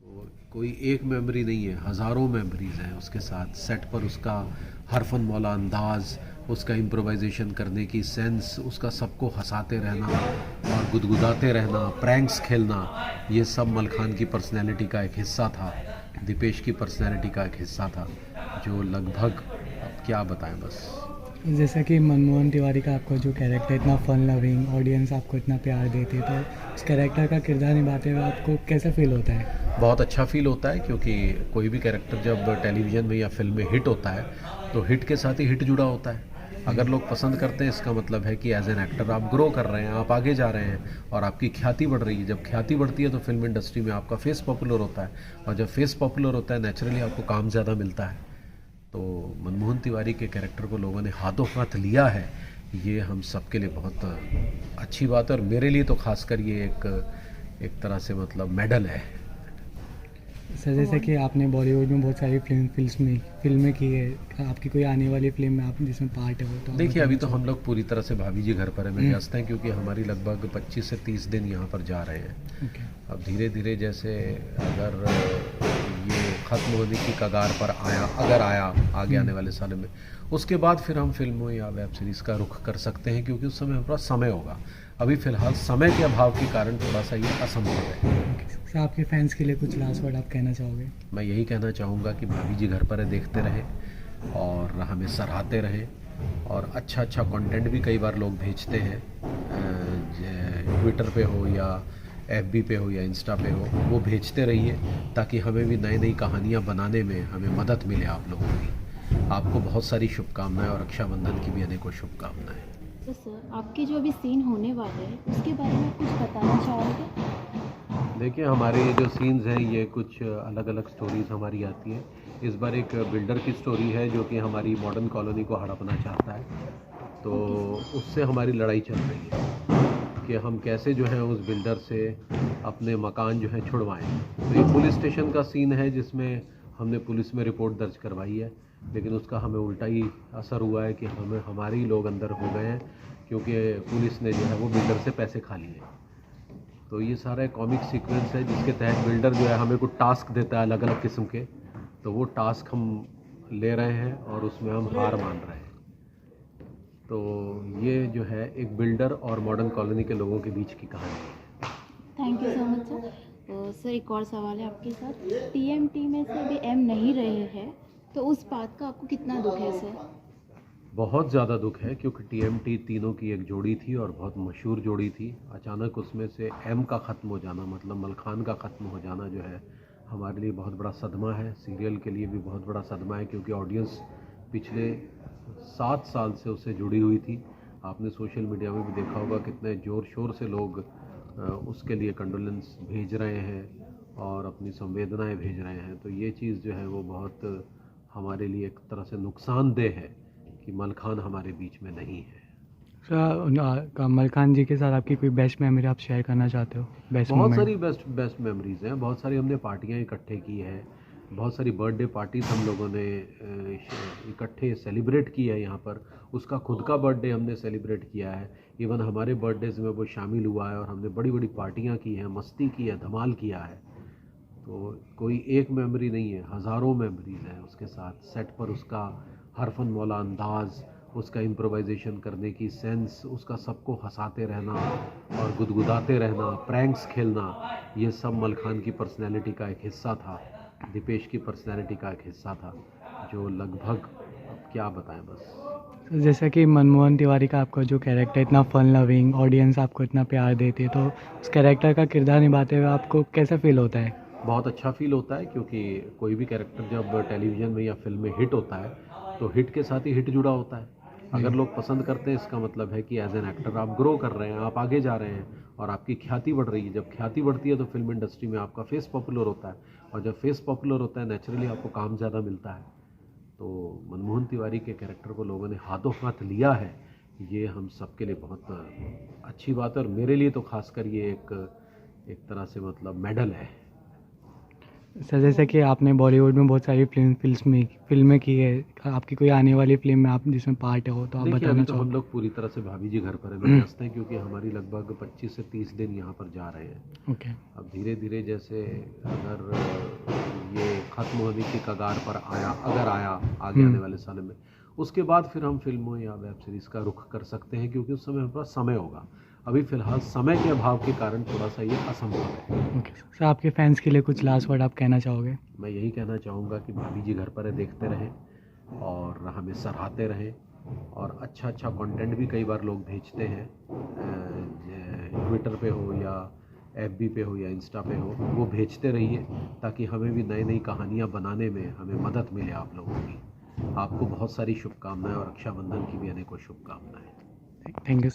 तो कोई एक मेमोरी नहीं है, हज़ारों मेमोरीज़ हैं उसके साथ। सेट पर उसका हरफन मौला अंदाज़, उसका इम्प्रोवाइजेशन करने की सेंस, उसका सबको हंसाते रहना और गुदगुदाते रहना, प्रैंक्स खेलना, ये सब मलखान की पर्सनैलिटी का एक हिस्सा था, दीपेश की पर्सनैलिटी का एक हिस्सा था, जो लगभग अब क्या बताएं बस। जैसा कि मनमोहन तिवारी का आपका जो कैरेक्टर इतना फन लविंग, ऑडियंस आपको इतना प्यार देती है, तो उस कैरेक्टर का किरदार निभाते हुए आपको कैसा फील होता है? बहुत अच्छा फील होता है, क्योंकि कोई भी कैरेक्टर जब टेलीविज़न में या फिल्म में हिट होता है तो हिट के साथ ही हिट जुड़ा होता है। अगर लोग पसंद करते हैं, इसका मतलब है कि एज एन एक्टर आप ग्रो कर रहे हैं, आप आगे जा रहे हैं और आपकी ख्याति बढ़ रही है। जब ख्याति बढ़ती है तो फिल्म इंडस्ट्री में आपका फेस पॉपुलर होता है, और जब फेस पॉपुलर होता है नेचुरली आपको काम ज़्यादा मिलता है। तो मनमोहन तिवारी के कैरेक्टर को लोगों ने हाथों हाथ लिया है, ये हम सबके लिए बहुत अच्छी बात है, और मेरे लिए तो खासकर ये एक तरह से मतलब मेडल है। सर, जैसे कि आपने बॉलीवुड में बहुत सारी फिल्में की है, आपकी कोई आने वाली फिल्म में आप जिसमें पार्ट है वो तो आप देखिए, अभी बताना तो हम चाहोगे? लोग पूरी तरह से भाभी जी घर पर है में व्यस्त हैं, क्योंकि हमारी लगभग 25 से 30 दिन यहाँ पर जा रहे हैं। ओके। अब धीरे धीरे जैसे अगर ये ख़त्म होने की कगार पर अगर आया आगे आने वाले सालों में, उसके बाद फिर हम फिल्मों या वेब सीरीज़ का रुख कर सकते हैं, क्योंकि उस समय हमारे पास समय होगा। अभी फ़िलहाल समय के अभाव के कारण थोड़ा सा ये असंभव है। सर, आपके फैंस के लिए कुछ लास्ट वर्ड आप कहना चाहोगे? मैं यही कहना चाहूँगा कि भाभी जी घर पर है, देखते रहें और हमें सराहते रहें, और अच्छा अच्छा कंटेंट भी कई बार लोग भेजते हैं, ट्विटर पे हो या एफबी पे हो या इंस्टा पे हो, वो भेजते रहिए ताकि हमें भी नई नई कहानियाँ बनाने में हमें मदद मिले आप लोगों की। आपको बहुत सारी शुभकामनाएं, और रक्षाबंधन की भी अनेकों शुभकामनाएं। तो सर, आपके जो अभी सीन होने वाले हैं उसके बारे में कुछ बताना चाहोगे? देखिए, हमारे ये जो सीन्स हैं ये कुछ अलग अलग स्टोरीज़ हमारी आती हैं। इस बार एक बिल्डर की स्टोरी है जो कि हमारी मॉडर्न कॉलोनी को हड़पना चाहता है, तो ओके सर। उससे हमारी लड़ाई चल रही है कि हम कैसे जो है उस बिल्डर से अपने मकान जो है छुड़वाएं। तो ये पुलिस स्टेशन का सीन है जिसमें हमने पुलिस में रिपोर्ट दर्ज करवाई है, लेकिन उसका हमें उल्टा ही असर हुआ है कि हमारे ही लोग अंदर हो गए हैं, क्योंकि पुलिस ने जो है वो बिल्डर से पैसे खा लिए। तो ये सारा एक कॉमिक सीक्वेंस है जिसके तहत बिल्डर जो है हमें कुछ टास्क देता है अलग अलग किस्म के, तो वो टास्क हम ले रहे हैं और उसमें हम हार मान रहे हैं। तो ये जो है एक बिल्डर और मॉडर्न कॉलोनी के लोगों के बीच की कहानी है। Thank you so much sir. Sir, एक और सवाल है आपके साथ। टीएमटी में से अभी एम नहीं रहे हैं, तो उस बात का आपको कितना दुख है सर? बहुत ज़्यादा दुख है, क्योंकि टीएमटी तीनों की एक जोड़ी थी और बहुत मशहूर जोड़ी थी। अचानक उसमें से एम का ख़त्म हो जाना, मतलब मलखान का ख़त्म हो जाना जो है हमारे लिए बहुत बड़ा सदमा है। सीरियल के लिए भी बहुत बड़ा सदमा है, क्योंकि ऑडियंस पिछले 7 साल से उससे जुड़ी हुई थी। आपने सोशल मीडिया में भी देखा होगा कितने ज़ोर शोर से लोग उसके लिए कंडोलेंस भेज रहे हैं और अपनी संवेदनाएं भेज रहे हैं। तो ये चीज़ जो है वो बहुत हमारे लिए एक तरह से नुकसानदेह है कि मलखान हमारे बीच में नहीं है। सर, कमल खान जी के साथ आपकी कोई बेस्ट मेमोरी आप शेयर करना चाहते हो? बेस्ट बहुत मोमेंट? सारी बेस्ट बेस्ट मेमोरीज़ हैं, बहुत सारी हमने पार्टियां इकट्ठे की है, बहुत सारी बर्थडे पार्टीज हम लोगों ने इकट्ठे सेलिब्रेट की है यहाँ पर। उसका खुद का बर्थडे हमने सेलिब्रेट किया है, इवन हमारे बर्थडेज में वो शामिल हुआ है, और हमने बड़ी बड़ी पार्टियां की हैं, मस्ती की है, धमाल किया है। तो कोई एक मेमोरी नहीं है, हज़ारों मेमोरीज़ हैं उसके साथ। सेट पर उसका हरफन मौला अंदाज़, उसका इम्प्रोवाइजेशन करने की सेंस, उसका सबको हंसाते रहना और गुदगुदाते रहना, प्रैंक्स खेलना, ये सब मलखान की पर्सनैलिटी का एक हिस्सा था, दीपेश की पर्सनैलिटी का एक हिस्सा था, जो लगभग अब क्या बताएं बस। सर, जैसा कि मनमोहन तिवारी का आपका जो कैरेक्टर इतना फन लविंग, ऑडियंस आपको इतना प्यार देती है, तो उस कैरेक्टर का किरदार निभाते हुए आपको कैसा फील होता है? बहुत अच्छा फील होता है, क्योंकि कोई भी कैरेक्टर जब टेलीविज़न में या फिल्म में हिट होता है तो हिट के साथ ही हिट जुड़ा होता है। अगर लोग पसंद करते हैं, इसका मतलब है कि एज एन एक्टर आप ग्रो कर रहे हैं, आप आगे जा रहे हैं और आपकी ख्याति बढ़ रही है। जब ख्याति बढ़ती है तो फिल्म इंडस्ट्री में आपका फेस पॉपुलर होता है, और जब फेस पॉपुलर होता है नेचुरली आपको काम ज़्यादा मिलता है। तो मनमोहन तिवारी के कैरेक्टर को लोगों ने हाथों हाथ लिया है, ये हम सबके लिए बहुत अच्छी बात है, और मेरे लिए तो खासकर ये एक तरह से मतलब मेडल है। सर जैसे कि आपने बॉलीवुड में बहुत सारी फिल्में की है, आपकी कोई आने वाली फिल्म में आप जिसमें पार्ट हो तो आप देखिए, बताना अभी तो हम चाहोगे? लोग पूरी तरह से भाभी जी घर पर में व्यस्त हैं, क्योंकि हमारी लगभग 25 से 30 दिन यहाँ पर जा रहे हैं। ओके। अब धीरे धीरे जैसे अगर ये ख़त्म होने की कगार पर आया, अगर आया आगे आने वाले साल में, उसके बाद फिर हम फिल्मों या वेब सीरीज़ का रुख कर सकते हैं, क्योंकि उस समय हमारे पास समय होगा। अभी फ़िलहाल समय के अभाव के कारण थोड़ा सा ये असंभव है। ओके सर, आपके फैंस के लिए कुछ लास्ट वर्ड आप कहना चाहोगे? मैं यही कहना चाहूँगा कि भाभी जी घर पर है, देखते रहें और हमें सराहते रहें, और अच्छा अच्छा कंटेंट भी कई बार लोग भेजते हैं, ट्विटर पे हो या एफबी पे हो या इंस्टा पे हो, वो भेजते रहिए ताकि हमें भी नई नई कहानियाँ बनाने में हमें मदद मिले आप लोगों की। आपको बहुत सारी शुभकामनाएं और रक्षाबंधन की भी अनेकों शुभकामनाएं। Thank you.